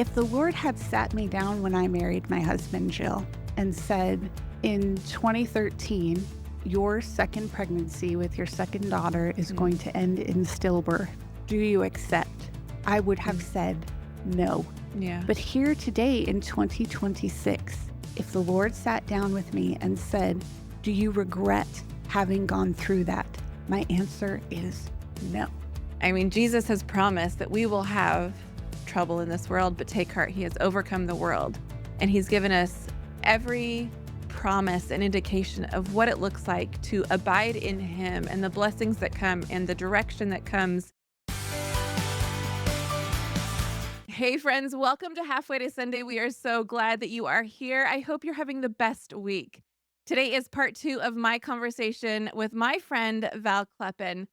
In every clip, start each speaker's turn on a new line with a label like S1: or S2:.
S1: If the Lord had sat me down when I married my husband, Jill, and said, in 2013, your second pregnancy with your second daughter is going to end in stillbirth, do you accept? I would have said no.
S2: Yeah.
S1: But here today in 2026, if the Lord sat down with me and said, do you regret having gone through that? My answer is no.
S2: I mean, Jesus has promised that we will have trouble in this world, but take heart, he has overcome the world. And he's given us every promise and indication of what it looks like to abide in him and the blessings that come and the direction that comes. Hey friends, welcome to Halfway to Sunday. We are so glad that you are here. I hope you're having the best week. Today is part 2 of my conversation with my friend Val Kleppen.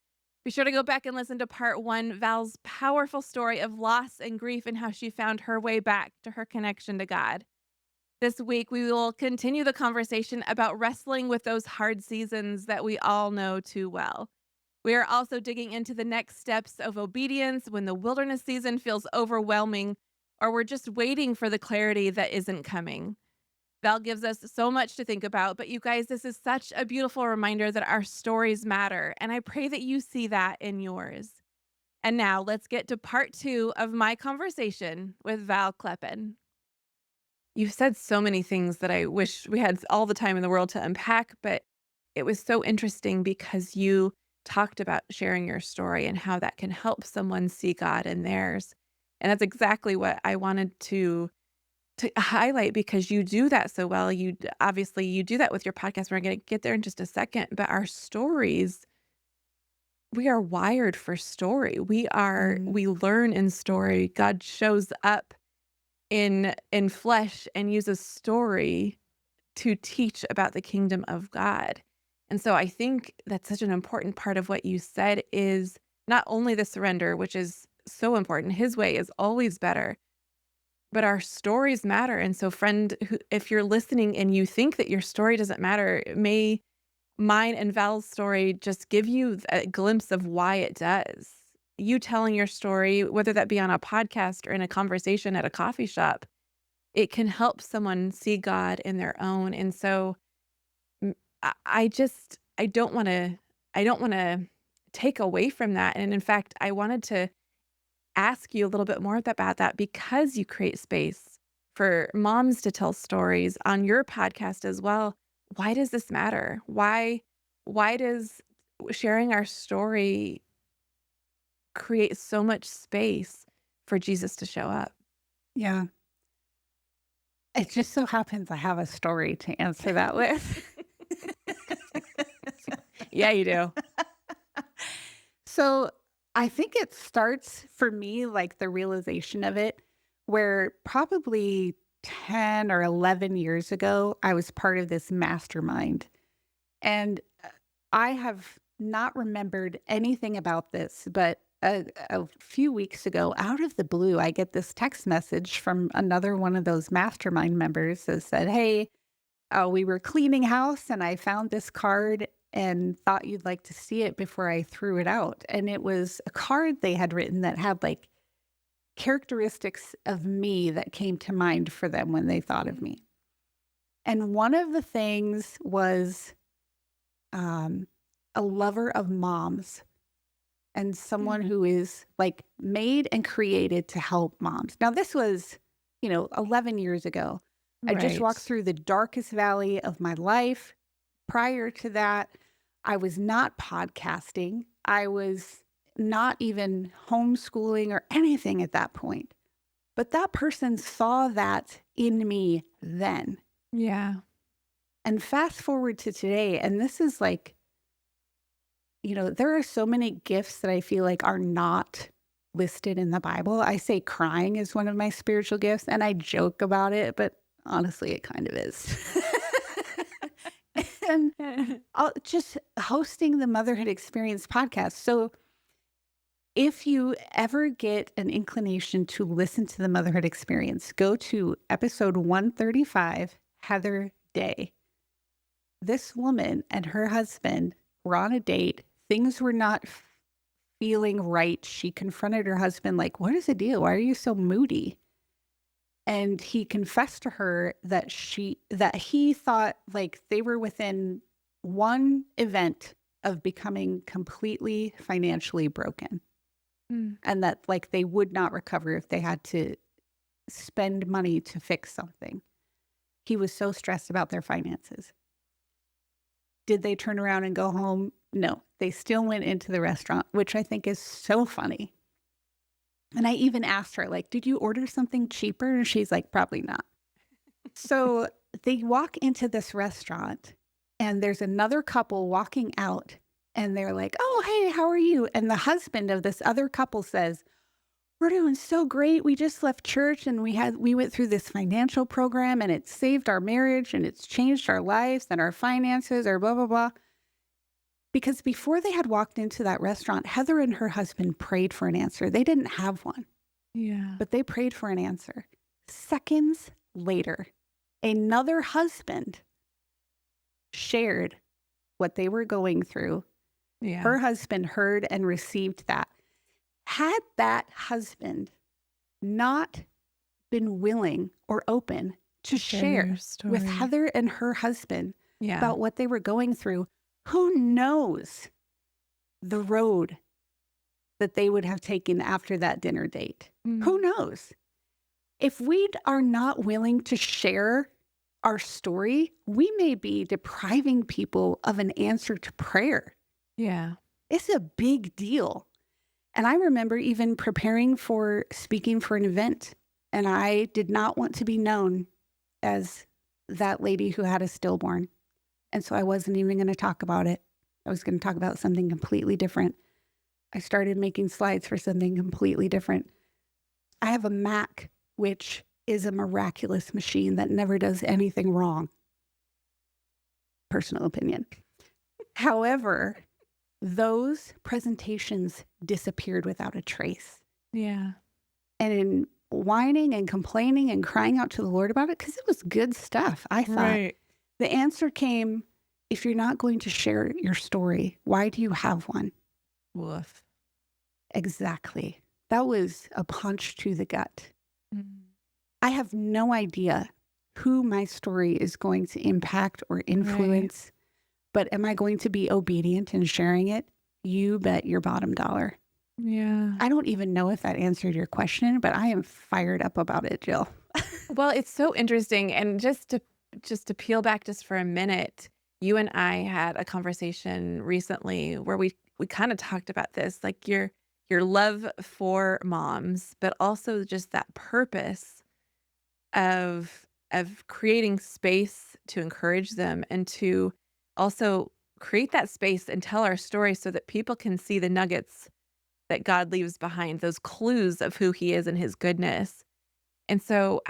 S2: Be sure to go back and listen to part 1, Val's powerful story of loss and grief and how she found her way back to her connection to God. This week, we will continue the conversation about wrestling with those hard seasons that we all know too well. We are also digging into the next steps of obedience when the wilderness season feels overwhelming or we're just waiting for the clarity that isn't coming. Val gives us so much to think about, but you guys, this is such a beautiful reminder that our stories matter, and I pray that you see that in yours. And now let's get to part 2 of my conversation with Val Kleppen. You've said so many things that I wish we had all the time in the world to unpack, but it was so interesting because you talked about sharing your story and how that can help someone see God in theirs. And that's exactly what I wanted to highlight because you do that so well. You obviously you do that with your podcast. We're going to get there in just a second, but our stories, we are wired for story. We learn in story. God shows up in flesh and uses story to teach about the kingdom of God. And so I think that's such an important part of what you said is not only the surrender, which is so important. His way is always better. But our stories matter. And so, friend, if you're listening and you think that your story doesn't matter, may mine and Val's story just give you a glimpse of why it does. You telling your story, whether that be on a podcast or in a conversation at a coffee shop, it can help someone see God in their own. And so, I don't want to take away from that. And in fact, I wanted to ask you a little bit more about that because you create space for moms to tell stories on your podcast as well. Why does this matter? Why does sharing our story create so much space for Jesus to show up?
S1: Yeah. It just so happens I have a story to answer that with.
S2: Yeah, you do.
S1: So I think it starts for me, like the realization of it, where probably 10 or 11 years ago, I was part of this mastermind. And I have not remembered anything about this, but a few weeks ago, out of the blue, I get this text message from another one of those mastermind members that said, hey, we were cleaning house and I found this card and thought you'd like to see it before I threw it out. And it was a card they had written that had like characteristics of me that came to mind for them when they thought of me. And one of the things was a lover of moms and someone who is like made and created to help moms. Now, this was, 11 years ago. I just walked through the darkest valley of my life. Prior to that, I was not podcasting. I was not even homeschooling or anything at that point. But that person saw that in me then.
S2: Yeah.
S1: And fast forward to today, and this is like, there are so many gifts that I feel like are not listed in the Bible. I say crying is one of my spiritual gifts, and I joke about it, but honestly, it kind of is. And just hosting the Motherhood Experience podcast. So if you ever get an inclination to listen to the Motherhood Experience, go to episode 135, Heather Day. This woman and her husband were on a date. Things were not feeling right. She confronted her husband like, what is the deal? Why are you so moody? And he confessed to her that he thought like they were within one event of becoming completely financially broken,
S2: Mm.
S1: and that like they would not recover if they had to spend money to fix something. He was so stressed about their finances. Did they turn around and go home? No, they still went into the restaurant, which I think is so funny. And I even asked her, like, did you order something cheaper? And she's like, probably not. So they walk into this restaurant and there's another couple walking out and they're like, oh, hey, how are you? And the husband of this other couple says, we're doing so great. We just left church and we went through this financial program and it saved our marriage and it's changed our lives and our finances or blah, blah, blah. Because before they had walked into that restaurant, Heather and her husband prayed for an answer. They didn't have one,
S2: Yeah.
S1: but they prayed for an answer. Seconds later, another husband shared what they were going through.
S2: Yeah.
S1: Her husband heard and received that. Had that husband not been willing or open to
S2: Share your
S1: share with
S2: story.
S1: Heather and her husband
S2: Yeah.
S1: about what they were going through, who knows the road that they would have taken after that dinner date? Who knows? If we are not willing to share our story, we may be depriving people of an answer to prayer.
S2: Yeah.
S1: It's a big deal. And I remember even preparing for speaking for an event, and I did not want to be known as that lady who had a stillborn. And so I wasn't even going to talk about it. I was going to talk about something completely different. I started making slides for something completely different. I have a Mac, which is a miraculous machine that never does anything wrong. Personal opinion. However, those presentations disappeared without a trace.
S2: Yeah.
S1: And in whining and complaining and crying out to the Lord about it, because it was good stuff, I thought,
S2: Right.
S1: the answer came, if you're not going to share your story, why do you have one?
S2: Woof.
S1: Exactly. That was a punch to the gut.
S2: Mm.
S1: I have no idea who my story is going to impact or influence, but am I going to be obedient in sharing it? You bet your bottom dollar.
S2: Yeah.
S1: I don't even know if that answered your question, but I am fired up about it, Jill.
S2: Well, it's so interesting. And just to peel back just for a minute, you and I had a conversation recently where we kind of talked about this, like your love for moms, but also just that purpose of creating space to encourage them and to also create that space and tell our story so that people can see the nuggets that God leaves behind, those clues of who he is and his goodness. And so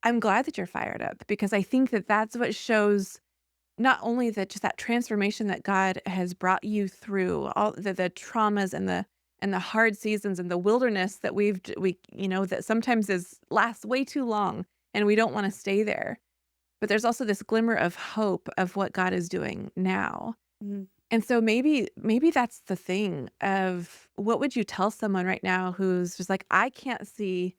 S2: I'm glad that you're fired up because I think that that's what shows not only that just that transformation that God has brought you through, all the traumas and the hard seasons and the wilderness that we that sometimes is lasts way too long and we don't want to stay there. But there's also this glimmer of hope of what God is doing now.
S1: Mm.
S2: And so maybe that's the thing of what would you tell someone right now who's just like, I can't see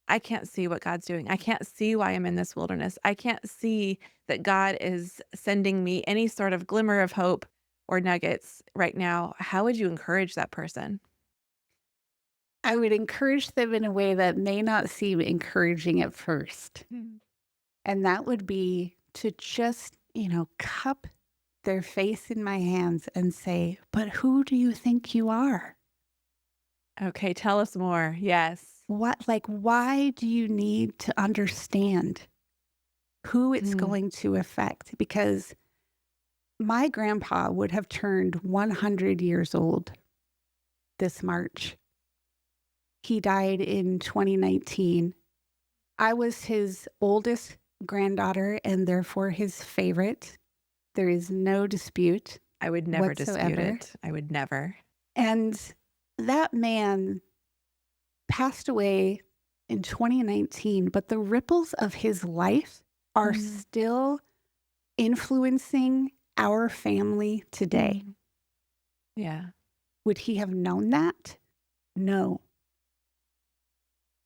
S2: what God's doing. I can't see why I'm in this wilderness. I can't see that God is sending me any sort of glimmer of hope or nuggets right now. How would you encourage that person?
S1: I would encourage them in a way that may not seem encouraging at first.
S2: Mhm.
S1: And that would be to just, cup their face in my hands and say, but who do you think you are?
S2: Okay, tell us more. Yes.
S1: Why do you need to understand who it's
S2: Mm.
S1: going to affect? Because my grandpa would have turned 100 years old this March. He died in 2019. I was his oldest granddaughter and therefore his favorite. There is no dispute
S2: I would never dispute
S1: whatsoever.
S2: it. I would never.
S1: And that man passed away in 2019, but the ripples of his life are
S2: Mm.
S1: still influencing our family today.
S2: Mm. Yeah.
S1: Would he have known that? No.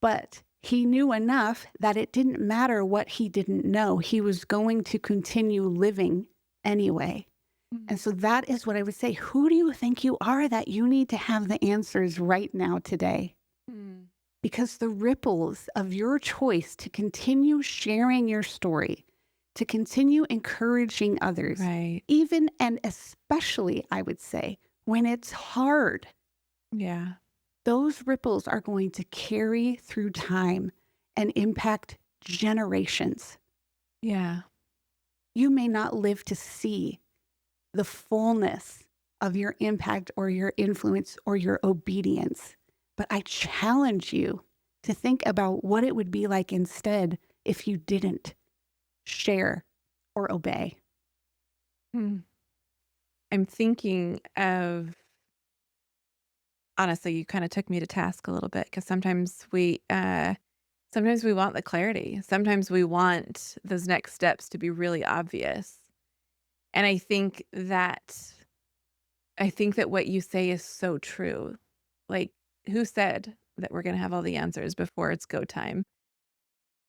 S1: But He knew enough that it didn't matter what he didn't know. He was going to continue living anyway.
S2: Mm.
S1: And so that is what I would say. Who do you think you are that you need to have the answers right now today?
S2: Mm.
S1: Because the ripples of your choice to continue sharing your story, to continue encouraging others,
S2: Right.
S1: even and especially, I would say, when it's hard,
S2: Yeah.
S1: those ripples are going to carry through time and impact generations.
S2: Yeah.
S1: You may not live to see the fullness of your impact or your influence or your obedience. But I challenge you to think about what it would be like instead if you didn't share or obey.
S2: Mm. I'm thinking of honestly, you kinda took me to task a little bit because sometimes we want the clarity. Sometimes we want those next steps to be really obvious. And I think that what you say is so true. Like, who said that we're gonna have all the answers before it's go time?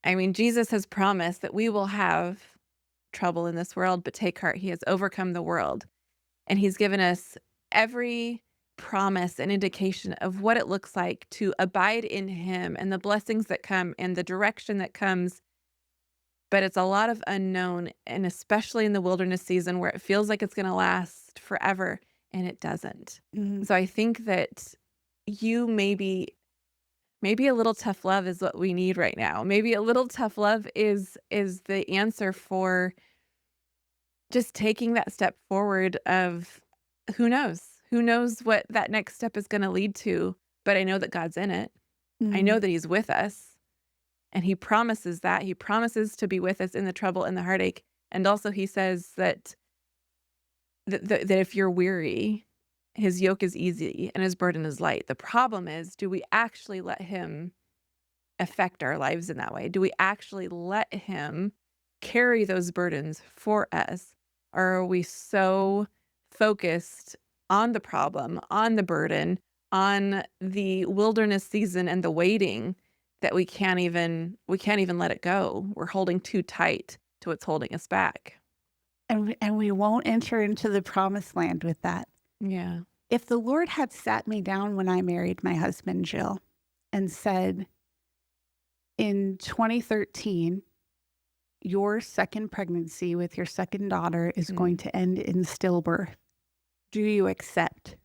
S2: I mean, Jesus has promised that we will have trouble in this world, but take heart, he has overcome the world. And he's given us every promise and indication of what it looks like to abide in him and the blessings that come and the direction that comes. But it's a lot of unknown, and especially in the wilderness season where it feels like it's going to last forever and it doesn't.
S1: Mhm.
S2: So I think that you maybe a little tough love is what we need right now. Maybe a little tough love is the answer for just taking that step forward of who knows? Who knows what that next step is gonna lead to, but I know that God's in it. I know
S1: Mm.
S2: that he's with us, and he promises that. He promises to be with us in the trouble and the heartache, and also he says that if you're weary, his yoke is easy and his burden is light. The problem is, do we actually let him affect our lives in that way? Do we actually let him carry those burdens for us? Or are we so focused on the problem, on the burden, on the wilderness season and the waiting that we can't even let it go. We're holding too tight to what's holding us back.
S1: And we won't enter into the promised land with that.
S2: Yeah.
S1: If the Lord had sat me down when I married my husband, Jill, and said, in 2013, your second pregnancy with your second daughter is going
S2: Mm,
S1: to end in stillbirth. Do you accept?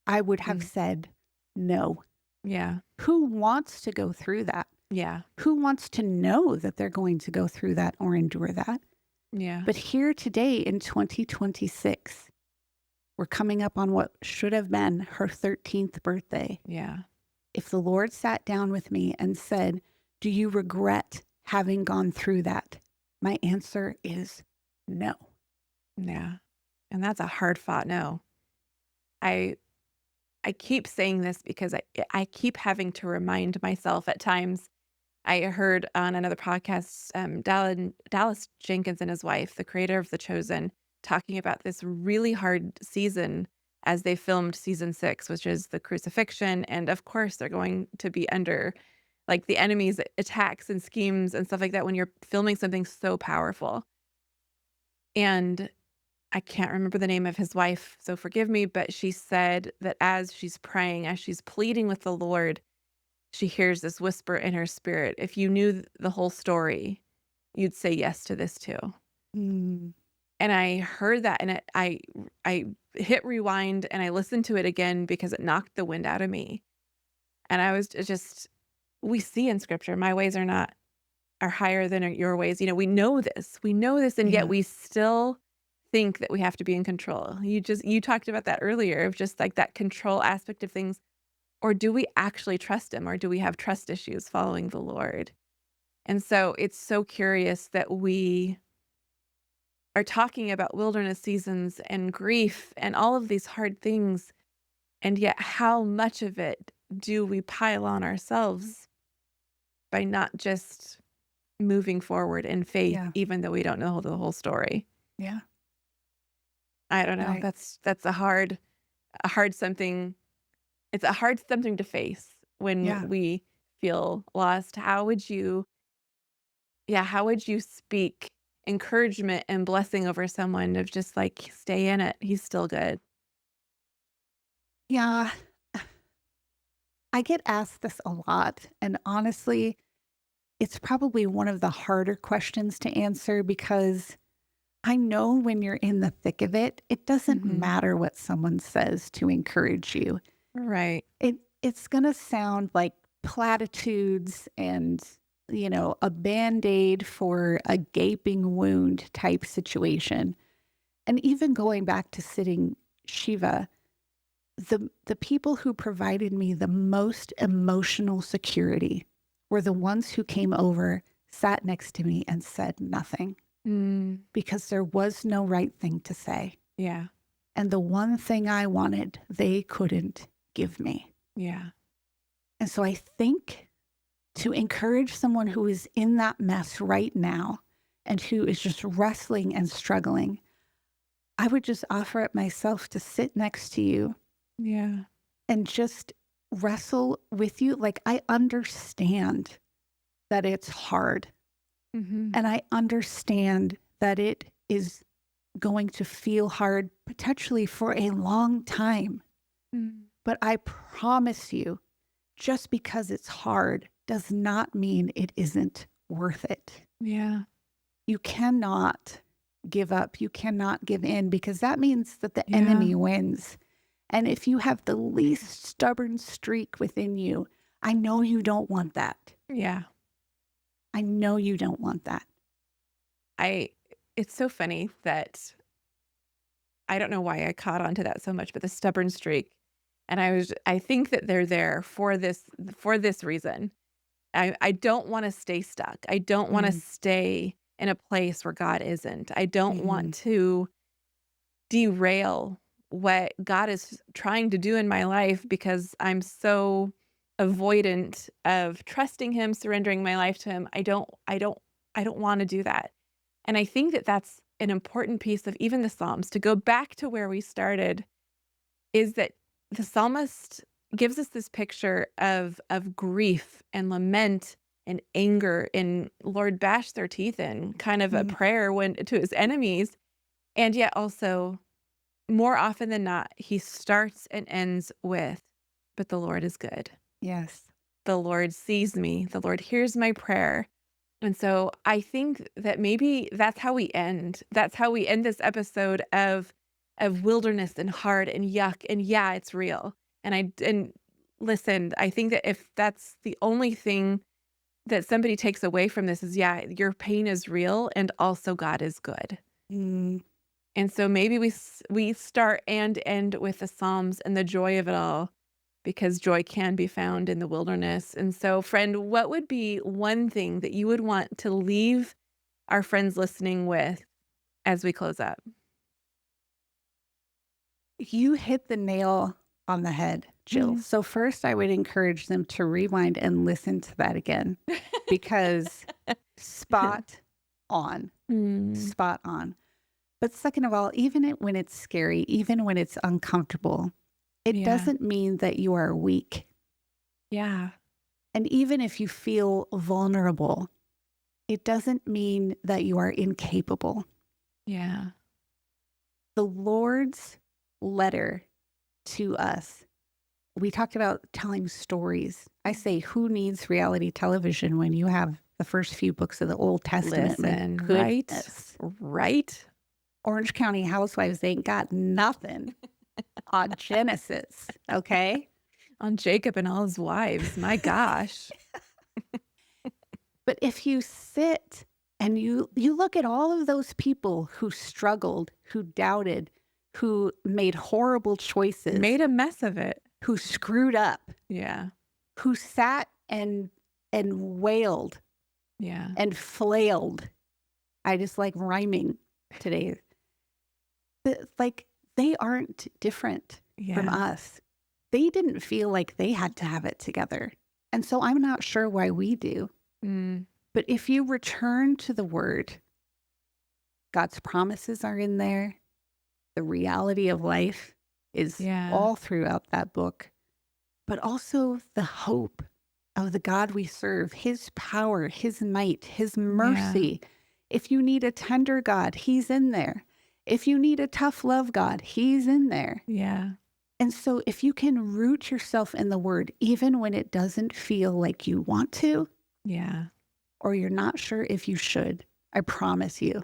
S1: I would have
S2: mm.
S1: said no.
S2: Yeah.
S1: Who wants to go through that?
S2: Yeah.
S1: Who wants to know that they're going to go through that or endure that?
S2: Yeah.
S1: But here today in 2026, we're coming up on what should have been her 13th birthday.
S2: Yeah.
S1: If the Lord sat down with me and said, "Do you regret having gone through that?" My answer is no.
S2: Yeah. And that's a hard fought no. I I keep saying this because I keep having to remind myself at times. I heard on another podcast, Dallas Jenkins and his wife, the creator of The Chosen, talking about this really hard season as they filmed season 6, which is the crucifixion. And of course, they're going to be under like the enemy's attacks and schemes and stuff like that when you're filming something so powerful. And I can't remember the name of his wife, so forgive me, but she said that as she's praying, as she's pleading with the Lord, she hears this whisper in her spirit, "If you knew the whole story, you'd say yes to this too."
S1: Mm,
S2: And I heard that and I hit rewind and I listened to it again because it knocked the wind out of me. And I was just we see in scripture, my ways are higher than your ways. We know this. We know this, and yet
S1: yeah,
S2: we still think that we have to be in control. You talked about that earlier of just like that control aspect of things. Or do we actually trust him? Or do we have trust issues following the Lord? And so it's so curious that we are talking about wilderness seasons and grief and all of these hard things. And yet, how much of it do we pile on ourselves by not just moving forward in faith,
S1: yeah,
S2: even though we don't know the whole story?
S1: yeah.
S2: I don't know.
S1: I
S2: That's a hard something. It's a hard something to face when
S1: yeah.
S2: we feel lost, how would you speak encouragement and blessing over someone of just like, stay in it. He's still good.
S1: Yeah, I get asked this a lot. And honestly, it's probably one of the harder questions to answer because I know when you're in the thick of it, it doesn't
S2: Mhm.
S1: matter what someone says to encourage you.
S2: Right.
S1: It's gonna sound like platitudes and, a Band-Aid for a gaping wound type situation. And even going back to sitting Shiva, the people who provided me the most emotional security were the ones who came over, sat next to me, and said nothing
S2: Mm,
S1: because there was no right thing to say.
S2: yeah.
S1: And the one thing I wanted, they couldn't give me.
S2: Yeah.
S1: And so I think to encourage someone who is in that mess right now and who is just wrestling and struggling, I would just offer it myself to sit next to you
S2: Yeah.
S1: and just wrestle with you. Like, I understand that it's hard,
S2: Mhm.
S1: and I understand that it is going to feel hard potentially for a long time.
S2: Mm.
S1: But I promise you, just because it's hard does not mean it isn't worth it.
S2: Yeah.
S1: You cannot give up. You cannot give in because that means that the
S2: Yeah.
S1: enemy wins. And if you have the least stubborn streak within you, I know you don't want that.
S2: Yeah.
S1: I know you don't want that.
S2: I it's so funny that I don't know why I caught on to that so much, but the stubborn streak. And I think that they're there for this reason. I don't wanna stay stuck. I don't wanna
S1: Mm,
S2: stay in a place where God isn't. I don't want
S1: mhm,
S2: to derail what God is trying to do in my life because I'm so avoidant of trusting him, surrendering my life to him. I don't wanna do that. And I think that that's an important piece of even the Psalms, to go back to where we started, is that the psalmist gives us this picture of grief and lament and anger and Lord bash their teeth in, kind of a
S1: mm,
S2: prayer when to his enemies. And yet also, more often than not, he starts and ends with, "But the Lord is good.
S1: yes.
S2: The Lord sees me. The Lord hears my prayer." And so I think that maybe that's how we end. That's how we end this episode of wilderness and hard and yuck. And yeah, it's real. And listen, I think that if that's the only thing that somebody takes away from this is, yeah, your pain is real and also God is good.
S1: Mm,
S2: And so maybe we start and end with the Psalms and the joy of it all, because joy can be found in the wilderness. And so, friend, what would be one thing that you would want to leave our friends listening with as we close up?
S1: you hit the nail on the head, Jill.
S2: Mhm.
S1: So, first, I would encourage them to rewind and listen to that again because spot on,
S2: Mm,
S1: spot on. But second of all, when it's scary, even when it's uncomfortable, it
S2: yeah.
S1: doesn't mean that you are weak.
S2: Yeah.
S1: And even if you feel vulnerable, it doesn't mean that you are incapable.
S2: Yeah.
S1: The Lord's letter to us, we talked about telling stories. I say, who needs reality television when you have the first few books of the Old Testament? My
S2: Listen, right?
S1: goodness.
S2: Right?
S1: Orange County Housewives ain't got nothing on Genesis, okay?
S2: On Jacob and all his wives. My gosh.
S1: But if you sit and you look at all of those people who struggled, who doubted, who made horrible choices,
S2: Made a mess of it.
S1: who screwed up,
S2: Yeah.
S1: who sat and wailed
S2: Yeah.
S1: and flailed. I just like rhyming today. Like, they aren't different from
S2: Yeah.
S1: us. They didn't feel like they had to have it together. And so I'm not sure why we do.
S2: Mm,
S1: But if you return to the word, God's promises are in there. The reality of life is
S2: yeah.
S1: all throughout that book, but also the hope of the God we serve, his power, his might, his
S2: Yeah.
S1: mercy. If you need a tender God, he's in there. If you need a tough love God, he's in there.
S2: Yeah.
S1: And so if you can root yourself in the word, even when it doesn't feel like you want to,
S2: Yeah.
S1: or you're not sure if you should, I promise you,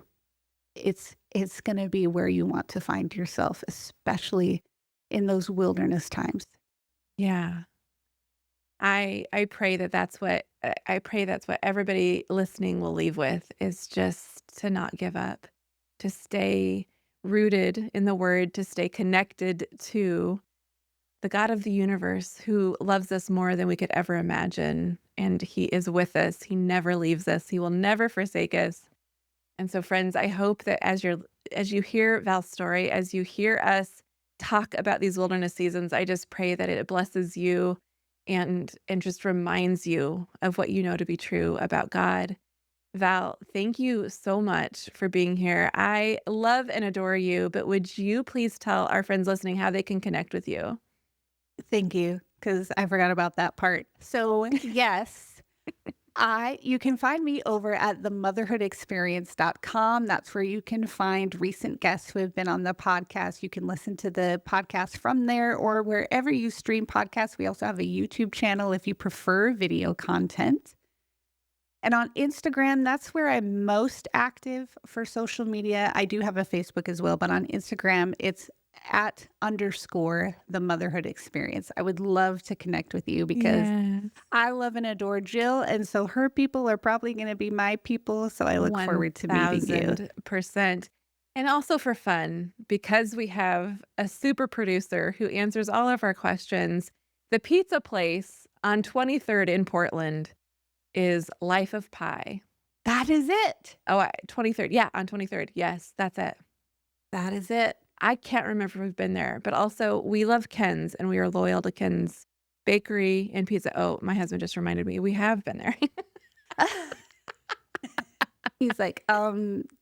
S1: it's going to be where you want to find yourself, especially in those wilderness times.
S2: Yeah. I pray that that's what I pray that's what everybody listening will leave with is just to not give up, to stay rooted in the word, to stay connected to the God of the universe who loves us more than we could ever imagine. And he is with us. He never leaves us. He will never forsake us. And so, friends, I hope that as you hear Val's story, as you hear us talk about these wilderness seasons, I just pray that it blesses you and just reminds you of what you know to be true about God. Val, thank you so much for being here. I love and adore you, but would you please tell our friends listening how they can connect with you?
S1: Thank you, because I forgot about that part. So, yes, you can find me over at themotherhoodexperience.com. That's where you can find recent guests who have been on the podcast. You can listen to the podcast from there or wherever you stream podcasts. We also have a YouTube channel if you prefer video content. And on Instagram, that's where I'm most active for social media. I do have a Facebook as well, but on Instagram, it's at _ the motherhood experience. I would love to connect with you because
S2: Yes.
S1: I love and adore Jill. And so her people are probably going to be my people. So I look forward to meeting you.
S2: 1000%. And also for fun, because we have a super producer who answers all of our questions. The pizza place on 23rd in Portland is Life of Pie.
S1: That is it.
S2: Oh, 23rd. Yeah, on 23rd. Yes, that's it.
S1: That is it.
S2: I can't remember if we've been there, but also we love Ken's and we are loyal to Ken's Bakery and Pizza. Oh, my husband just reminded me we have been there.
S1: He's like,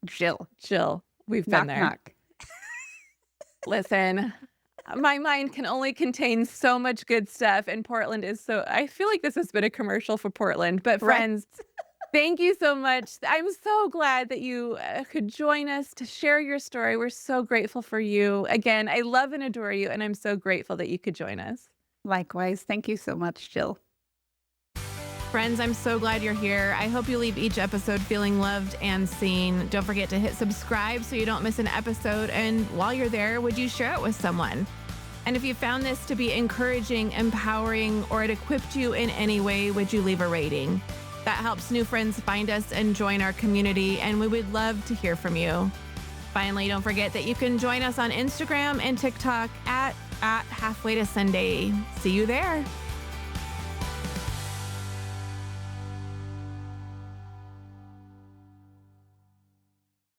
S1: Jill,
S2: Jill, we've been
S1: knock,
S2: there.
S1: knock.
S2: Listen, my mind can only contain so much good stuff, and Portland is so I feel like this has been a commercial for Portland, but
S1: Right.
S2: friends, thank you so much. I'm so glad that you could join us to share your story. We're so grateful for you. Again, I love and adore you, and I'm so grateful that you could join us.
S1: Likewise. Thank you so much, Jill.
S2: Friends, I'm so glad you're here. I hope you leave each episode feeling loved and seen. Don't forget to hit subscribe so you don't miss an episode. And while you're there, would you share it with someone? And if you found this to be encouraging, empowering, or it equipped you in any way, would you leave a rating? That helps new friends find us and join our community, and we would love to hear from you. Finally, don't forget that you can join us on Instagram and TikTok at halfway to Sunday. See you there.